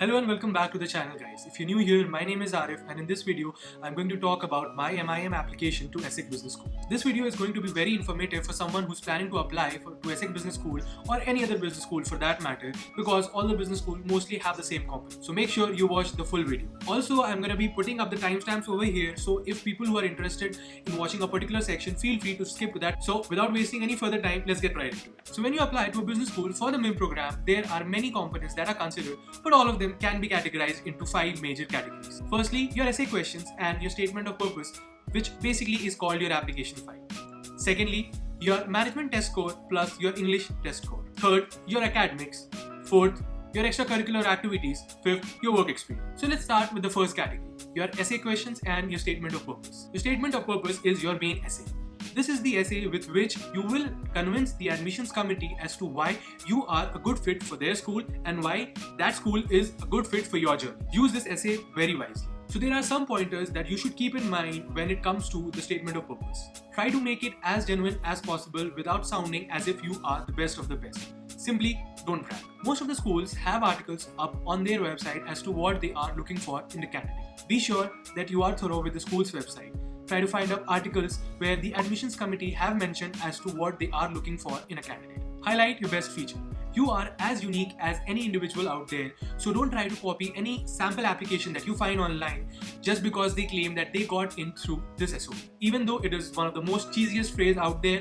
Hello and welcome back to the channel, guys. If you're new here, my name is Arif, and in this video I'm going to talk about my MIM application to ESSEC Business School. This video is going to be very informative for someone who's planning to apply to ESSEC Business School or any other business school for that matter, because all the business schools mostly have the same components. So make sure you watch the full video. Also, I'm going to be putting up the timestamps over here, so if people who are interested in watching a particular section, feel free to skip to that. So without wasting any further time, let's get right into it. So when you apply to a business school for the MIM program, there are many components that are considered, but all of them can be categorized into 5 major categories. Firstly, your essay questions and your statement of purpose, which basically is called your application file. Secondly, your management test score plus your English test score. Third, your academics. Fourth, your extracurricular activities. Fifth, your work experience. So let's start with the first category, your essay questions and your statement of purpose. Your statement of purpose is your main essay. This is the essay with which you will convince the admissions committee as to why you are a good fit for their school and why that school is a good fit for your journey. Use this essay very wisely. So there are some pointers that you should keep in mind when it comes to the statement of purpose. Try to make it as genuine as possible without sounding as if you are the best of the best. Simply don't brag. Most of the schools have articles up on their website as to what they are looking for in the candidate. Be sure that you are thorough with the school's website. Try to find out articles where the admissions committee have mentioned as to what they are looking for in a candidate. Highlight your best feature. You are as unique as any individual out there, so don't try to copy any sample application that you find online just because they claim that they got in through this SOP. Even though it is one of the most cheesiest phrase out there,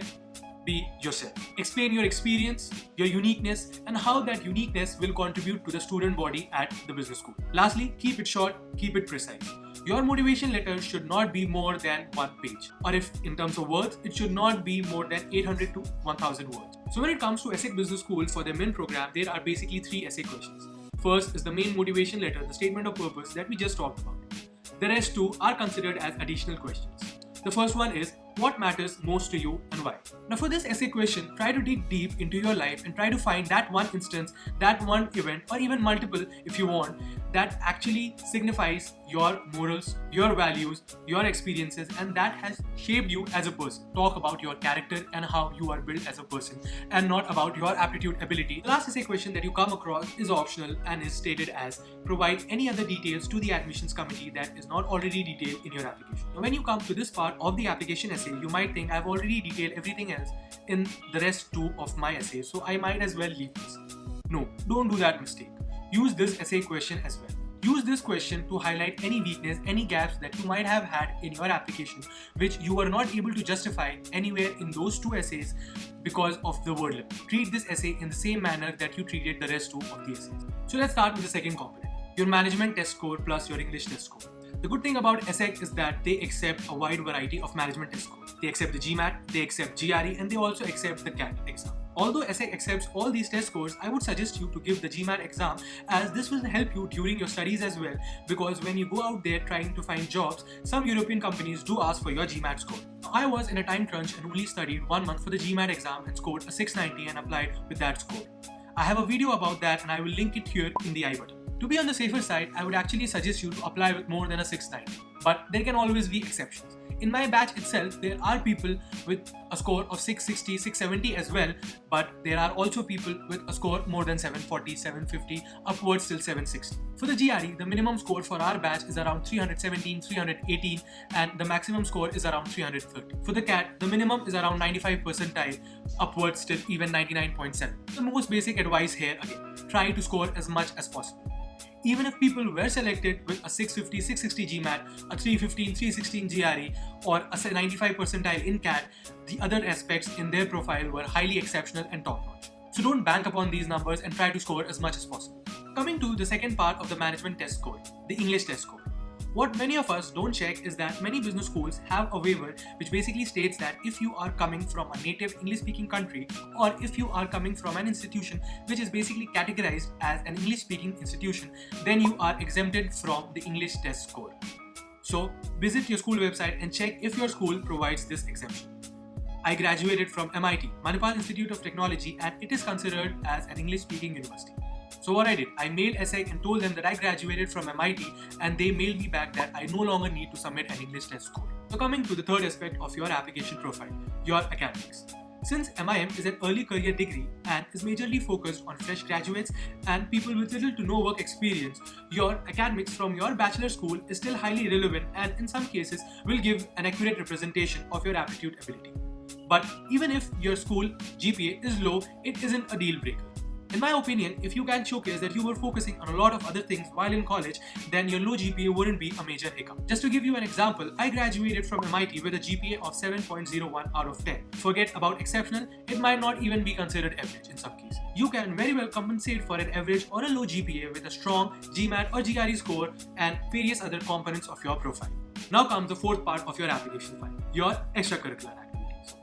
be yourself. Explain your experience, your uniqueness, and how that uniqueness will contribute to the student body at the business school. Lastly, keep it short, keep it precise. Your motivation letter should not be more than 1 page, or if in terms of words, it should not be more than 800 to 1000 words. So when it comes to ESSEC Business School for the MIN program, there are basically 3 essay questions. First is the main motivation letter, the statement of purpose that we just talked about. The rest 2 are considered as additional questions. The first one is, what matters most to you and why? Now for this essay question, try to dig deep into your life and try to find that one instance, that one event, or even multiple if you want, that actually signifies your morals, your values, your experiences, and that has shaped you as a person. Talk about your character and how you are built as a person, and not about your aptitude ability. The last essay question that you come across is optional and is stated as, provide any other details to the admissions committee that is not already detailed in your application. Now when you come to this part of the application essay, you might think I've already detailed everything else in the rest 2 of my essay, so I might as well leave this. No, don't do that mistake. Use this essay question as well. Use this question to highlight any weakness, any gaps that you might have had in your application which you were not able to justify anywhere in those 2 essays because of the word limit. Treat this essay in the same manner that you treated the rest 2 of the essays. So let's start with the second component, your management test score plus your English test score. The good thing about ESSEC is that they accept a wide variety of management test scores. They accept the GMAT, they accept GRE, and they also accept the CAT exam. Although ESSEC accepts all these test scores, I would suggest you to give the GMAT exam, as this will help you during your studies as well, because when you go out there trying to find jobs, some European companies do ask for your GMAT score. I was in a time crunch and only studied 1 month for the GMAT exam and scored a 690 and applied with that score. I have a video about that and I will link it here in the I button. To be on the safer side, I would actually suggest you to apply with more than a 690, but there can always be exceptions. In my batch itself, there are people with a score of 660, 670 as well, but there are also people with a score more than 740, 750, upwards till 760. For the GRE, the minimum score for our batch is around 317, 318, and the maximum score is around 330. For the CAT, the minimum is around 95 percentile, upwards till even 99.7. The most basic advice here again, try to score as much as possible. Even if people were selected with a 650, 660 GMAT, a 315, 316 GRE, or a 95 percentile in CAT, the other aspects in their profile were highly exceptional and top-notch. So don't bank upon these numbers and try to score as much as possible. Coming to the second part of the management test score, the English test score. What many of us don't check is that many business schools have a waiver which basically states that if you are coming from a native English-speaking country, or if you are coming from an institution which is basically categorized as an English-speaking institution, then you are exempted from the English test score. So visit your school website and check if your school provides this exemption. I graduated from MIT, Manipal Institute of Technology, and it is considered as an English-speaking university. So what I did, I mailed ESSEC and told them that I graduated from MIT, and they mailed me back that I no longer need to submit an English test score. So coming to the third aspect of your application profile, your academics. Since MIM is an early career degree and is majorly focused on fresh graduates and people with little to no work experience, your academics from your bachelor school is still highly relevant and in some cases will give an accurate representation of your aptitude ability. But even if your school GPA is low, it isn't a deal breaker. In my opinion, if you can showcase that you were focusing on a lot of other things while in college, then your low GPA wouldn't be a major hiccup. Just to give you an example, I graduated from MIT with a GPA of 7.01 out of 10. Forget about exceptional, it might not even be considered average in some cases. You can very well compensate for an average or a low GPA with a strong GMAT or GRE score and various other components of your profile. Now comes the fourth part of your application file, your extracurricular activities.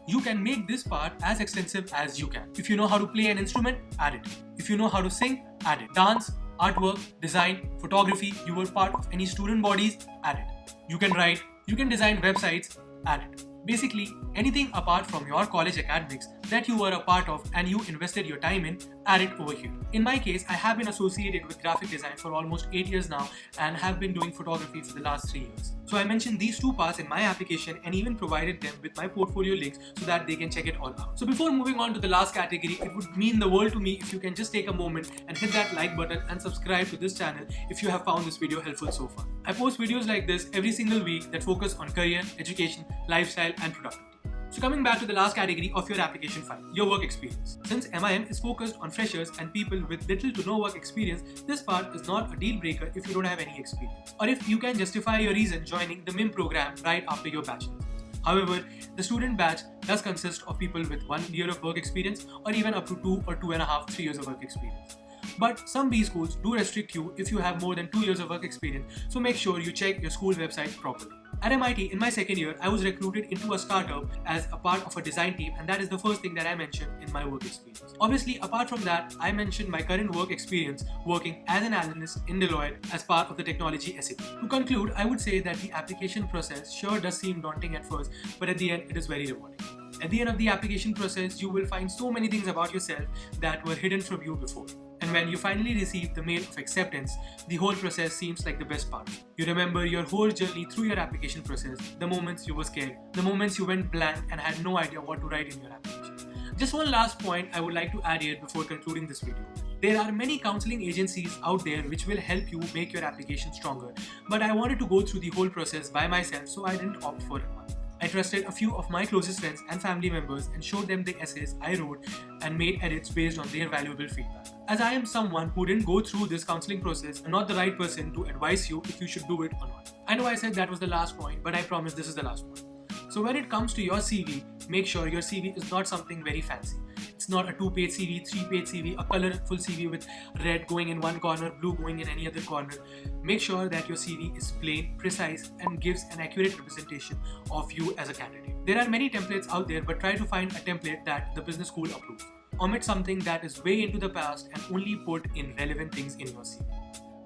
You can make this part as extensive as you can. If you know how to play an instrument, add it. If you know how to sing, add it. Dance, artwork, design, photography, you were part of any student bodies, add it. You can write, you can design websites, add it. Basically, anything apart from your college academics that you were a part of and you invested your time in, add it over here. In my case, I have been associated with graphic design for almost 8 years now and have been doing photography for the last 3 years. So I mentioned these two parts in my application and even provided them with my portfolio links so that they can check it all out. So before moving on to the last category, it would mean the world to me if you can just take a moment and hit that like button and subscribe to this channel if you have found this video helpful so far. I post videos like this every single week that focus on career, education, lifestyle and productivity. So coming back to the last category of your application file, your work experience. Since MIM is focused on freshers and people with little to no work experience, this part is not a deal breaker if you don't have any experience, or if you can justify your reason joining the MIM program right after your bachelor's. However, the student batch does consist of people with 1 year of work experience or even up to 2 or 2.5, 3 years of work experience. But some B schools do restrict you if you have more than 2 years of work experience, so make sure you check your school website properly. At MIT, in my second year, I was recruited into a startup as a part of a design team, and that is the first thing that I mentioned in my work experience. Obviously, apart from that, I mentioned my current work experience working as an analyst in Deloitte as part of the technology SAP. To conclude, I would say that the application process sure does seem daunting at first, but at the end, it is very rewarding. At the end of the application process, you will find so many things about yourself that were hidden from you before. And when you finally receive the mail of acceptance, the whole process seems like the best part. You remember your whole journey through your application process, the moments you were scared, the moments you went blank and had no idea what to write in your application. Just one last point I would like to add here before concluding this video. There are many counseling agencies out there which will help you make your application stronger, but I wanted to go through the whole process by myself, so I didn't opt for one. I trusted a few of my closest friends and family members and showed them the essays I wrote and made edits based on their valuable feedback. As I am someone who didn't go through this counseling process, I'm not the right person to advise you if you should do it or not. I know I said that was the last point, but I promise this is the last point. So when it comes to your CV, make sure your CV is not something very fancy. It's not a 2-page CV, 3-page CV, a colorful CV with red going in one corner, blue going in any other corner. Make sure that your CV is plain, precise, and gives an accurate representation of you as a candidate. There are many templates out there, but try to find a template that the business school approves. Omit something that is way into the past and only put in relevant things in your CV.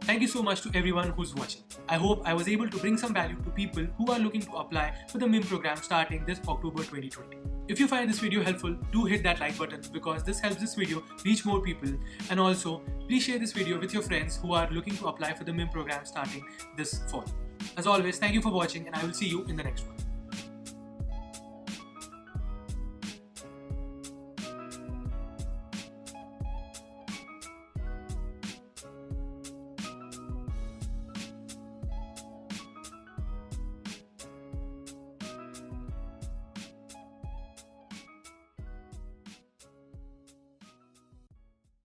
Thank you so much to everyone who's watching. I hope I was able to bring some value to people who are looking to apply for the MIM program starting this October 2020. If you find this video helpful, do hit that like button because this helps this video reach more people. And also, please share this video with your friends who are looking to apply for the MIM program starting this fall. As always, thank you for watching and I will see you in the next one.